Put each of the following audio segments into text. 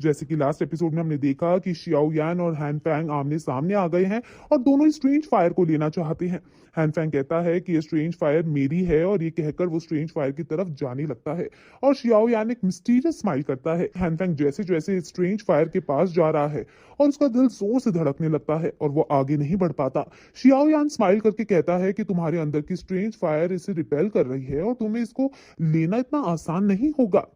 जैसे कि last episode में हमने देखा कि शियाओ यान और हैन फैंग आमने सामने आ गए हैं और दोनों ही स्ट्रेंज फायर को लेना चाहते हैं। हैन फैंग कहता है कि ये स्ट्रेंज फायर मेरी है और ये कहकर वो स्ट्रेंज फायर की तरफ जाने लगता है और शियाओ यान एक मिस्टीरियस स्माइल करता है। हैन फैंग जैसे जैसे स्ट्रेंज फायर के पास जा रहा है और उसका दिल जोर से धड़कने लगता है और वो आगे नहीं बढ़ पाता। शियाओ यान स्माइल करके कहता है कि तुम्हारे अंदर की स्ट्रेंज फायर इसे रिपेल कर रही है और तुम्हें इसको लेना इतना आसान नहीं होगा।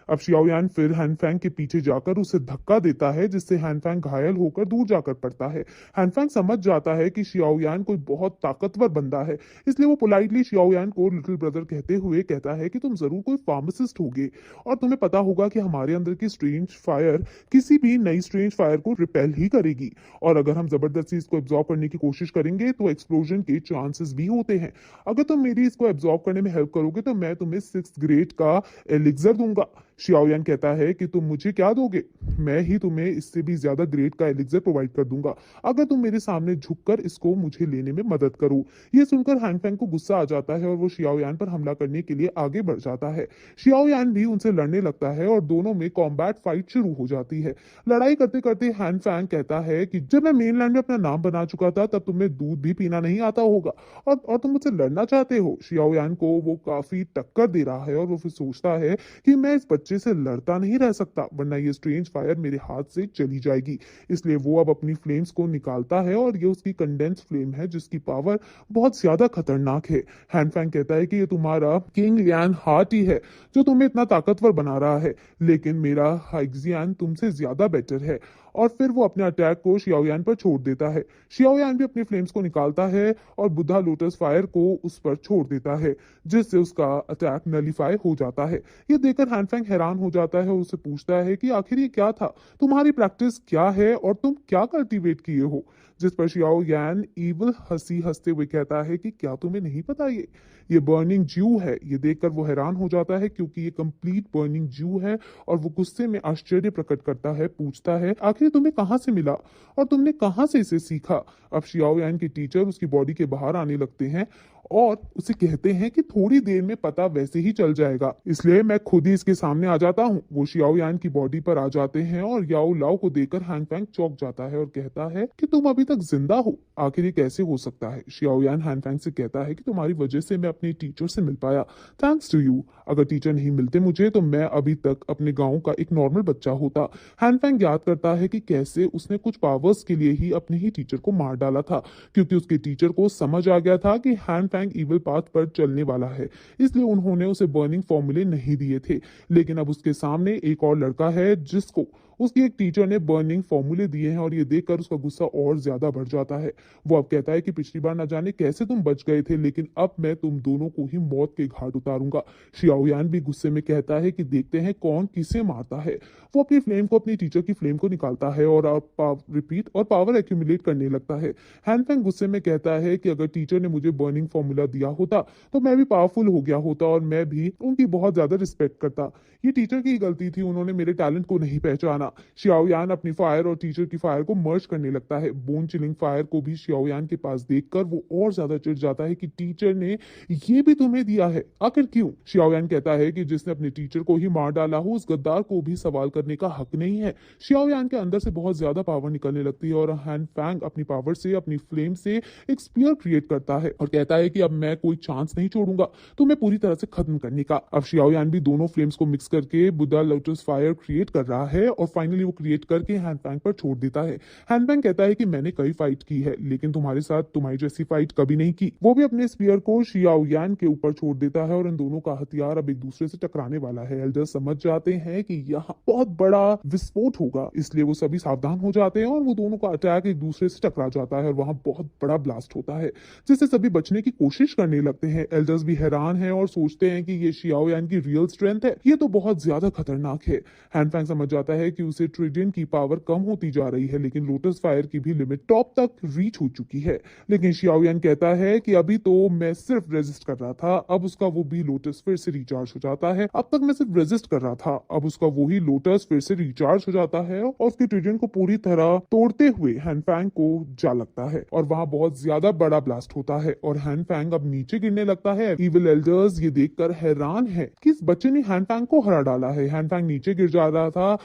अब शियाओयान फिर हैनफैंग के पीछे जाकर उसे धक्का देता है जिससे हैनफैंग घायल होकर दूर जाकर पड़ता है। हैनफैंग समझ जाता है कि शियाओयान कोई बहुत ताकतवर बंदा है, इसलिए वो पोलाइटली शियाओयान को लिटिल ब्रदर कहते हुए कहता है कि तुम जरूर कोई फार्मासिस्ट होगे और तुम्हें पता होगा कि हमारे अंदर की स्ट्रेंज फायर किसी भी नई स्ट्रेंज फायर को रिपेल ही करेगी और अगर हम जबरदस्ती इसको एब्जॉर्ब करने की कोशिश करेंगे तो एक्सप्लोजन के चांसेस भी होते हैं। अगर तुम मेरी इसको एब्जॉर्ब करने में हेल्प करोगे तो मैं तुम्हें 6th ग्रेड का एलिक्सर दूंगा। शियाओयान कहता है कि तुम मुझे क्या दोगे, मैं ही तुम्हें इससे भी ज्यादा ग्रेड का एलिक्सर प्रोवाइड कर दूंगा अगर तुम मेरे सामने झुककर इसको मुझे लेने में मदद करो। ये सुनकर हैनफैंग को गुस्सा आ जाता है और वो शियाओयान पर हमला करने के लिए आगे बढ़ जाता है। शियाओयान भी उनसे लड़ने लगता है और दोनों में कॉम्बैट फाइट शुरू हो जाती है। लड़ाई करते करते हैनफैंग कहता है कि जब मैं मेनलैंड में अपना नाम बना चुका था तब तुम्हें दूध भी पीना नहीं आता होगा और तुम मुझसे लड़ना चाहते हो। शियाओयान को वो काफी टक्कर दे रहा है और वो फिर सोचता है कि मैं इस बच्चे से लड़ता नहीं रह सकता वरना ये स्ट्रेंज फायर मेरे हाथ से चली जाएगी। इसलिए वो अब अपनी फ्लेम्स को निकालता है और ये उसकी कंडेंस फ्लेम है जिसकी पावर बहुत ज्यादा खतरनाक है। हैनफैंग कहता है कि ये तुम्हारा किंग लियान हार्ट ही है जो तुम्हें इतना ताकतवर बना रहा है, लेकिन मेरा हाइक्सियान तुमसे ज्यादा बेटर है। और फिर वो अपने अटैक को शियाओयान पर छोड़ देता है। शियाओयान भी अपनी फ्लेम्स को निकालता है और बुद्धा लोटस फायर को उस पर छोड़ देता है जिससे उसका अटैक नलीफाई हो जाता है। ये देखकर हैनफैंग हैरान हो जाता है और उससे पूछता है कि आखिर ये क्या था, तुम्हारी प्रैक्टिस क्या है और तुम क्या कल्टीवेट किए हो। जिस पर शियाओ यान इविल हंसी हंसते हुए कहता है कि क्या तुम्हें नहीं पता ये बर्निंग ज्यू है। ये देखकर वो हैरान हो जाता है क्योंकि ये कंप्लीट बर्निंग ज्यू है और वो गुस्से में आश्चर्य प्रकट करता है, पूछता है आखिर तुम्हें कहाँ से मिला और तुमने कहाँ से इसे सीखा। अब शियाओ यान के टीचर उसकी बॉडी के बाहर आने लगते हैं और उसे कहते हैं कि थोड़ी देर में पता वैसे ही चल जाएगा, इसलिए मैं खुद ही इसके सामने आ जाता हूँ। वो शियाओ यान की बॉडी पर आ जाते हैं और याओ लाओ को देखकर हैनफैंग चौंक जाता है और कहता है कि तुम अभी तक जिंदा हो, आखिर ये कैसे हो सकता है। शियाओ यान हैनफैंग से कहता है कि तुम्हारी वजह से मैं अपने टीचर से मिल पाया, थैंक्स टू यू। अगर टीचर नहीं मिलते मुझे तो मैं अभी तक अपने गाँव का एक नॉर्मल बच्चा होता। हैनफैंग याद करता है कि कैसे उसने कुछ पावर्स के लिए ही अपने ही टीचर को मार डाला था क्योंकि उसके टीचर को समझ आ गया था कि हैनफैंग इविल पाथ पर चलने वाला है, इसलिए उन्होंने उसे बर्निंग फॉर्मूले नहीं दिए थे। लेकिन अब उसके सामने एक और लड़का है जिसको उसकी एक टीचर ने बर्निंग फॉर्मूले दिए हैं और ये देखकर उसका गुस्सा और ज्यादा बढ़ जाता है। वो अब कहता है कि पिछली बार न जाने कैसे तुम बच गए थे, लेकिन अब मैं तुम दोनों को ही मौत के घाट उतारूंगा। शियाओयान भी गुस्से में कहता है कि देखते हैं कौन किसे मारता है। वो अपनी फ्लेम को अपनी टीचर की फ्लेम को निकालता है और रिपीट और पावर एक्यूमुलेट करने लगता है। हैनफैंग गुस्से में कहता है कि अगर टीचर ने मुझे बर्निंग फॉर्मूला दिया होता तो मैं भी पावरफुल हो गया होता और मैं भी उनकी बहुत ज्यादा रिस्पेक्ट करता। ये टीचर की गलती थी, उन्होंने मेरे टैलेंट को नहीं पहचाना। शियाओयान अपनी फायर और टीचर की फायर को मर्ज करने लगता है। बोन चिलिंग फायर को भी शियाओयान के पास देखकर वो और ज्यादा चिढ़ जाता है कि टीचर ने ये भी तुम्हें दिया है, आखिर क्यों। शियाओयान कहता है कि जिसने अपने टीचर को ही मार डाला हो उस गद्दार को भी सवाल करने का हक नहीं है। शियाओयान के अंदर से बहुत ज्यादा पावर निकलने लगती है और हैनफैंग अपनी पावर से अपनी फ्लेम से एक स्पीयर क्रिएट करता है और कहता है कि अब मैं कोई चांस नहीं छोड़ूंगा तुम्हें पूरी तरह से खत्म करने का। अब शियाओयान भी दोनों फ्लेम्स को मिक्स करके बुद्धा लोटस फायर क्रिएट कर रहा है और फाइनली वो क्रिएट करके हैनफैंग पर छोड़ देता है। हैनफैंग कहता है कि मैंने कई फाइट की है लेकिन तुम्हारे साथ तुम्हारी जैसी फाइट कभी नहीं की। वो भी अपने स्पीयर को शियाओयान के ऊपर छोड़ देता है और इन दोनों का हथियार अब एक दूसरे से टकराने वाला है। एल्डर्स समझ जाते हैं कि यहाँ बहुत बड़ा विस्फोट होगा, इसलिए वो सभी सावधान हो जाते हैं और वो दोनों का अटैक एक दूसरे से टकरा जाता है और वहां बहुत बड़ा ब्लास्ट होता है जिससे सभी बचने की कोशिश करने लगते हैं। एल्डर्स भी हैरान हैं और सोचते हैं कि ये शियाओयान की रियल स्ट्रेंथ है, ये तो बहुत ज्यादा खतरनाक है। हैनफैंग समझ जाता है कि उसे ट्रिडियन की पावर कम होती जा रही है लेकिन लोटस फायर की भी लिमिट टॉप तक रीच हो चुकी है। लेकिन शियाओयान कहता है कि अभी तो मैं सिर्फ रेजिस्ट कर रहा था, अब उसका वो भी लोटस फिर से रिचार्ज हो जाता है। अब तक मैं सिर्फ रेजिस्ट कर रहा था, अब उसका वही लोटस फिर से रिचार्ज हो जाता है और उसके ट्रिडियन को पूरी तरह तोड़ते हुए हैनफैंग को जा लगता है और वहां बहुत ज्यादा बड़ा ब्लास्ट होता है और हैनफैंग अब नीचे गिरने लगता है। इविल एल्डर्स ये देखकर हैरान है कि इस बच्चे ने हैनफैंग को हरा डाला है। हैनफैंग नीचे गिर जा रहा था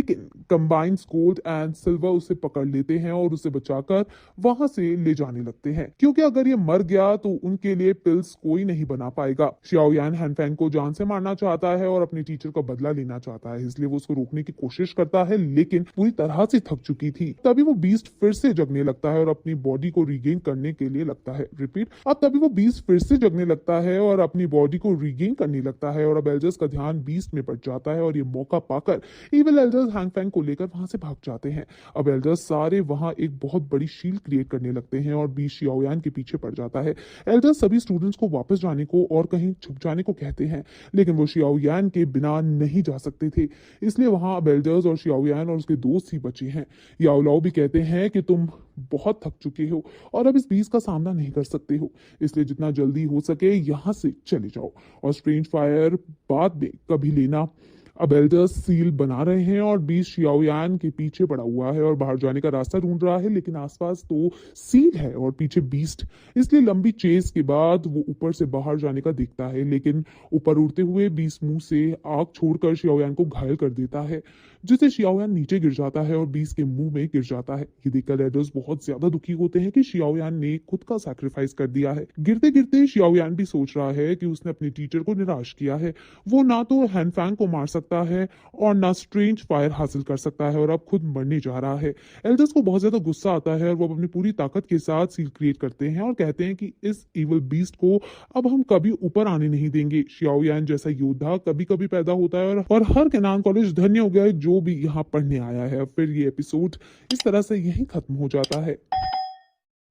लेकिन कंबाइंड गोल्ड एंड सिल्वर उसे पकड़ लेते हैं और उसे बचाकर वहां से ले जाने लगते हैं, क्योंकि अगर ये मर गया तो उनके लिए पिल्स कोई नहीं बना पाएगा। शियाओयान हैनफैंग को जान से मारना चाहता है और अपने टीचर का बदला लेना चाहता है, इसलिए वो उसको रोकने की कोशिश करता है, लेकिन पूरी तरह से थक चुकी थी। तभी वो बीस्ट फिर से जगने लगता है और अपनी बॉडी को रिगेन करने के लिए लगता है। रिपीट, अब तभी वो बीस्ट फिर से जगने लगता है और अपनी बॉडी को रिगेन करने लगता है और अब एल्डर्स का ध्यान बीस्ट में पड़ जाता है और ये मौका पाकर इविल एल्डर्स हैंगफैंग को लेकर वहां से भाग जाते हैं। अब एल्डर्स सारे वहां एक बहुत बड़ी शील्ड क्रिएट करने लगते हैं और बीस्ट शियाओयान के पीछे पड़ जाता है। एल्डर्स सभी स्टूडेंट्स को वापस जाने को और कहीं छुप जाने को कहते हैं, लेकिन वो शियाओयान के बिना नहीं जा सकते थे, इसलिए वहां अब एल्डर्स और शियाओयान और उसके दोस्त ही बचे हैं। याओलाओ भी कहते हैं कि तुम बहुत थक चुके हो और अब इस बीस का सामना नहीं कर सकते हो, इसलिए जितना जल्दी हो सके यहाँ से चले जाओ और स्ट्रेंज फायर बाद में कभी लेना। अब एल्डर्स सील बना रहे हैं और बीस शियाओयान के पीछे पड़ा हुआ है और बाहर जाने का रास्ता ढूंढ रहा है, लेकिन आसपास तो सील है और पीछे बीस्ट, इसलिए लंबी चेस के बाद वो ऊपर से बाहर जाने का दिखता है, लेकिन ऊपर उड़ते हुए बीस्ट मुंह से आग छोड़कर शियाओयान को घायल कर देता है, जिससे शियाओयान नीचे गिर जाता है और बीस्ट के मुंह में गिर जाता है। ये देखकर एल्डर्स बहुत ज्यादा दुखी होते हैं कि शियाओयान ने खुद का सैक्रिफाइस कर दिया है। गिरते गिरते शियाओयान भी सोच रहा है कि उसने अपने टीचर को निराश किया है, वो ना तो हैनफैंग को मार सकता है और ना स्ट्रेंज फायर हासिल कर सकता है और अब खुद मरने जा रहा है। एल्डर्स को बहुत ज्यादा गुस्सा आता है और वो अपनी पूरी ताकत के साथ सील क्रिएट करते हैं और कहते हैं कि इस इविल बीस्ट को अब हम कभी ऊपर आने नहीं देंगे। शियाओयान जैसा योद्धा कभी कभी पैदा होता है और हर केनान कॉलेज धन्य हो गया है जो भी यहाँ पढ़ने आया है। फिर ये एपिसोड इस तरह से यहीं खत्म हो जाता है।